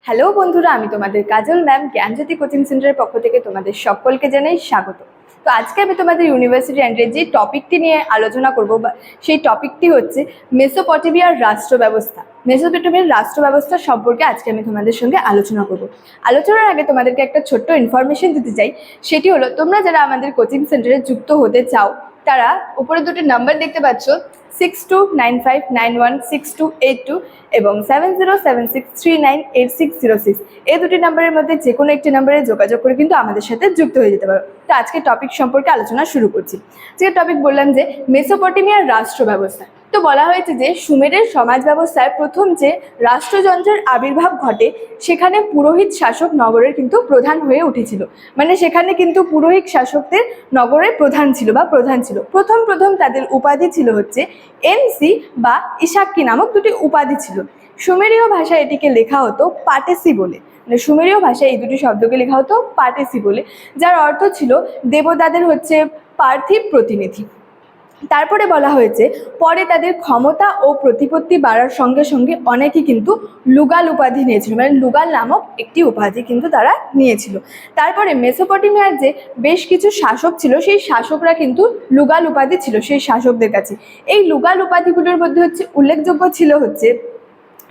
Hello বন্ধুরা, আমি তোমাদের কাজল ম্যাম জ্ঞানজ্যোতি কোচিং সেন্টারের পক্ষ থেকে তোমাদের সকলকে জানাই স্বাগত। তো আজকে আমি তোমাদের ইউনিভার্সিটি অ্যান্ডে যে টপিকটি নিয়ে আলোচনা করব বা সেই টপিকটি হচ্ছে মেসোপটেমিয়ার রাষ্ট্র ব্যবস্থা। মেসোপটেমিয়ার রাষ্ট্র ব্যবস্থা সম্পর্কে আজকে আমি তোমাদের সঙ্গে আলোচনা করব। আলোচনার আগে তোমাদেরকে একটা ছোট্ট ইনফরমেশন দিতে চাই, সেটি হলো তোমরা যারা আমাদের কোচিং সেন্টারে যুক্ত হতে চাও তারা উপরে দুটি নাম্বার দেখতে পাচ্ছ 6295916282 এবং 7076398606। এই দুটি নাম্বারের মধ্যে যে কোনো একটি নাম্বারে যোগাযোগ করে কিন্তু আমাদের সাথে যুক্ত হয়ে যেতে পারো। তো আজকে টপিক সম্পর্কে আলোচনা শুরু করছি। আজকে টপিক বললাম যে মেসোপটেমিয়ার রাষ্ট্র ব্যবস্থা। তো বলা হয়েছে যে সুমেরের সমাজ ব্যবস্থায় প্রথম যে রাষ্ট্রযন্ত্রের আবির্ভাব ঘটে সেখানে পুরোহিত শাসক নগরের কিন্তু প্রধান হয়ে উঠেছিল। মানে সেখানে কিন্তু পুরোহিত শাসকদের নগরের প্রধান ছিল বা প্রধান ছিল। প্রথম তাদের উপাধি ছিল হচ্ছে এমসি বা ইশাক্কি নামক দুটি উপাধি ছিল। সুমেরীয় ভাষায় এটিকে লেখা হতো পাটেসি বলে। মানে সুমেরীয় ভাষায় এই দুটি শব্দকে লেখা হতো পাটেসি বলে, যার অর্থ ছিল দেবতাদের হচ্ছে পার্থিব প্রতিনিধি। তারপরে বলা হয়েছে পরে তাদের ক্ষমতা ও প্রতিপত্তি বাড়ার সঙ্গে সঙ্গে অনেকেই কিন্তু লুগাল উপাধি নিয়েছিল। মানে লুগাল নামক একটি উপাধি কিন্তু তারা নিয়েছিল। তারপরে মেসোপটেমিয়ার যে বেশ কিছু শাসক ছিল সেই শাসকরা কিন্তু লুগাল উপাধি ছিল সেই শাসকদের কাছে। এই লুগাল উপাধিগুলোর মধ্যে হচ্ছে উল্লেখযোগ্য ছিল হচ্ছে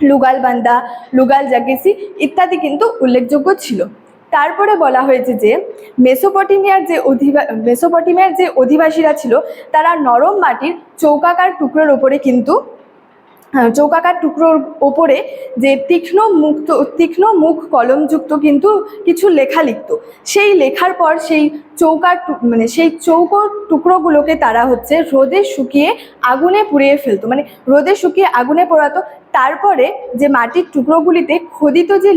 লুগাল বান্দা, লুগাল জাগেসি ইত্যাদি কিন্তু উল্লেখযোগ্য ছিল। তারপরে বলা হয়েছে যে মেসোপটেমিয়ার যে অধিবাসীরা ছিল তারা নরম মাটির চৌকাকার টুকরোর ওপরে যে তীক্ষ্ণ মুখ কলমযুক্ত কিন্তু কিছু লেখা লিখত। সেই লেখার পর সেই চৌকো টুকরোগুলোকে তারা হচ্ছে রোদে শুকিয়ে আগুনে পুড়িয়ে ফেলতো। মানে রোদে শুকিয়ে আগুনে পোড়াতো। তারপরে যে মাটির টুকরোগুলিতে খোদিত যে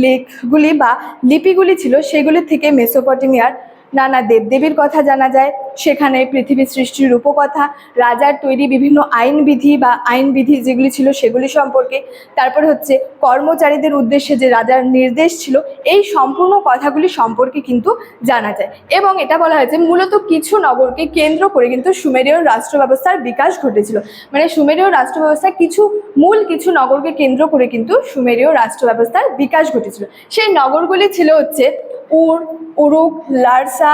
লেখগুলি বা লিপিগুলি ছিল সেগুলি থেকে মেসোপটেমিয়ার নানা দেবদেবীর কথা জানা যায়। সেখানে পৃথিবী সৃষ্টির রূপকথা, রাজার তৈরি বিভিন্ন আইনবিধি যেগুলি ছিল সেগুলি সম্পর্কে, তারপরে হচ্ছে কর্মচারীদের উদ্দেশ্যে যে রাজার নির্দেশ ছিল, এই সম্পূর্ণ কথাগুলি সম্পর্কে কিন্তু জানা যায়। এবং এটা বলা হয়েছে মূলত কিছু নগরকে কেন্দ্র করে কিন্তু সুমেরীয় রাষ্ট্র ব্যবস্থার বিকাশ ঘটেছিল। মানে সুমেরীয় রাষ্ট্র ব্যবস্থা কিছু নগরকে কেন্দ্র করে কিন্তু সুমেরীয় রাষ্ট্র ব্যবস্থার বিকাশ ঘটেছিল। সেই নগরগুলি ছিল হচ্ছে উরুক, লারসা,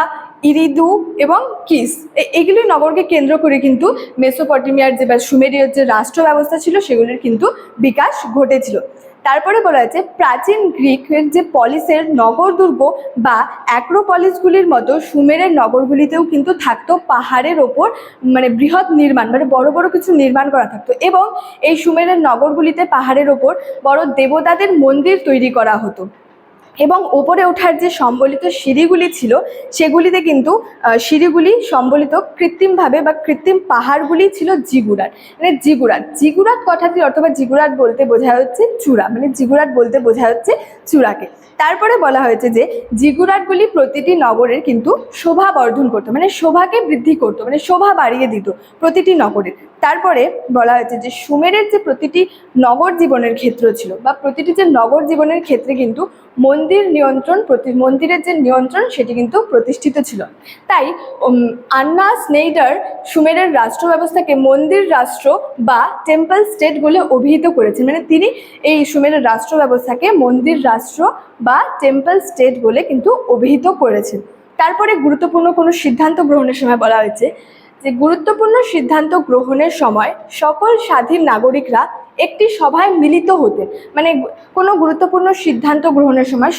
ইরিদু এবং কিস। এগুলি নগরকে কেন্দ্র করে কিন্তু মেসোপটেমিয়ার যে বা সুমেরীয় যে রাষ্ট্র ব্যবস্থা ছিল সেগুলির কিন্তু বিকাশ ঘটেছিল। তারপরে বলা হয়েছে প্রাচীন গ্রিকের যে পলিসের নগর দুর্গ বা অ্যাক্রোপলিসগুলির মতো সুমেরের নগরগুলিতেও কিন্তু থাকতো পাহাড়ের ওপর মানে বৃহৎ নির্মাণ, মানে বড় বড় কিছু নির্মাণ করা থাকতো। এবং এই সুমেরের নগরগুলিতে পাহাড়ের ওপর বড় দেবতাদের মন্দির তৈরি করা হতো। এবং ওপরে ওঠার যে সম্বলিত সিঁড়িগুলি ছিল সেগুলিতে কিন্তু সিঁড়িগুলি সম্বলিত কৃত্রিমভাবে বা কৃত্রিম পাহাড়গুলি ছিল জিগুরাট। মানে জিগুরাট কথাটি অথবা জিগুরাট বলতে বোঝা হচ্ছে চূড়া। মানে জিগুরাট বলতে বোঝা হচ্ছে চূড়াকে। তারপরে বলা হয়েছে যে জিগুরাটগুলি প্রতিটি নগরের কিন্তু শোভা বর্ধন করতো, মানে শোভাকে বৃদ্ধি করতো, মানে শোভা বাড়িয়ে দিত প্রতিটি নগরের। তারপরে বলা হয়েছে যে সুমেরের যে প্রতিটি নগর জীবনের ক্ষেত্র ছিল বা প্রতিটি যে নগর জীবনের ক্ষেত্রে কিন্তু মন্দিরের যে নিয়ন্ত্রণ সেটি কিন্তু প্রতিষ্ঠিত ছিল। তাই আন্না স্নেইডার সুমেরের রাষ্ট্র ব্যবস্থাকে মন্দির রাষ্ট্র বা টেম্পল স্টেট বলে অভিহিত করেছেন। মানে তিনি এই সুমেরের রাষ্ট্র ব্যবস্থাকে মন্দির রাষ্ট্র বা টেম্পল স্টেট বলে কিন্তু অভিহিত করেছেন। তারপরে গুরুত্বপূর্ণ কোনো সিদ্ধান্ত গ্রহণের সময় বলা হয়েছে যে গুরুত্বপূর্ণ সিদ্ধান্ত গ্রহণের সময় সকল স্বাধীন নাগরিকরা একটি সভায় মিলিত হতেন। মানে কোনো গুরুত্বপূর্ণ সিদ্ধান্ত গ্রহণের সময়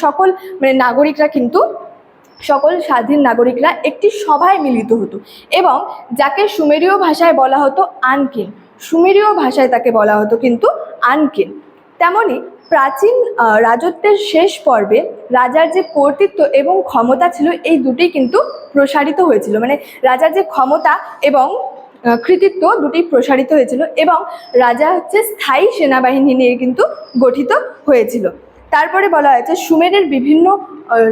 সকল স্বাধীন নাগরিকরা একটি সভায় মিলিত হতো। এবং যাকে সুমেরীয় ভাষায় বলা হতো আনকিন, সুমেরীয় ভাষায় তাকে বলা হতো কিন্তু আনকিন। তেমনি প্রাচীন রাজত্বের শেষ পর্বে রাজার যে কর্তৃত্ব এবং ক্ষমতা ছিল এই দুটি কিন্তু প্রসারিত হয়েছিল। মানে রাজার যে ক্ষমতা এবং কৃতিত্ব দুটি প্রসারিত হয়েছিল এবং রাজা হচ্ছে স্থায়ী সেনাবাহিনী নিয়ে কিন্তু গঠিত হয়েছিল। তারপরে বলা হয়েছে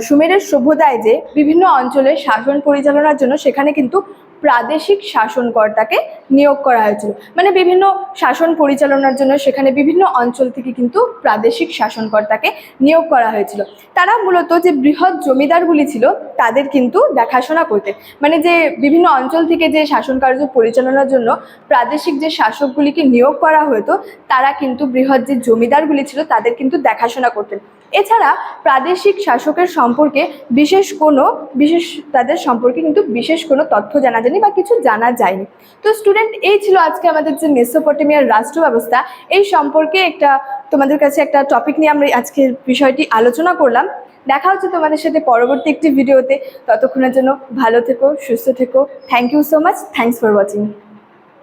সুমেরের সভ্যতায় যে বিভিন্ন অঞ্চলের শাসন পরিচালনার জন্য সেখানে কিন্তু প্রাদেশিক শাসনকর্তাকে নিয়োগ করা হয়েছিল। মানে বিভিন্ন শাসন পরিচালনার জন্য সেখানে বিভিন্ন অঞ্চল থেকে কিন্তু প্রাদেশিক শাসনকর্তাকে নিয়োগ করা হয়েছিল। তারা মূলত যে বৃহৎ জমিদারগুলি ছিল তাদের কিন্তু দেখাশোনা করতেন। মানে যে বিভিন্ন অঞ্চল থেকে যে শাসন কার্য পরিচালনার জন্য প্রাদেশিক যে শাসকগুলিকে নিয়োগ করা হতো তারা কিন্তু বৃহৎ যে জমিদারগুলি ছিল তাদের কিন্তু দেখাশোনা করতেন। এছাড়া প্রাদেশিক শাসকের সম্পর্কে তাদের সম্পর্কে কিন্তু বিশেষ কোনো তথ্য জানা যায়নি বা কিছু জানা যায়নি। তো স্টুডেন্ট, এই ছিল আজকে আমাদের যে মেসোপটেমিয়ার রাষ্ট্র ব্যবস্থা, এই সম্পর্কে তোমাদের কাছে একটা টপিক নিয়ে আমরা আজকের বিষয়টি আলোচনা করলাম। দেখা হচ্ছে তোমাদের সাথে পরবর্তী একটি ভিডিওতে। ততক্ষণের জন্য ভালো থেকো, সুস্থ থেকো। Thank you so much. Thanks for watching.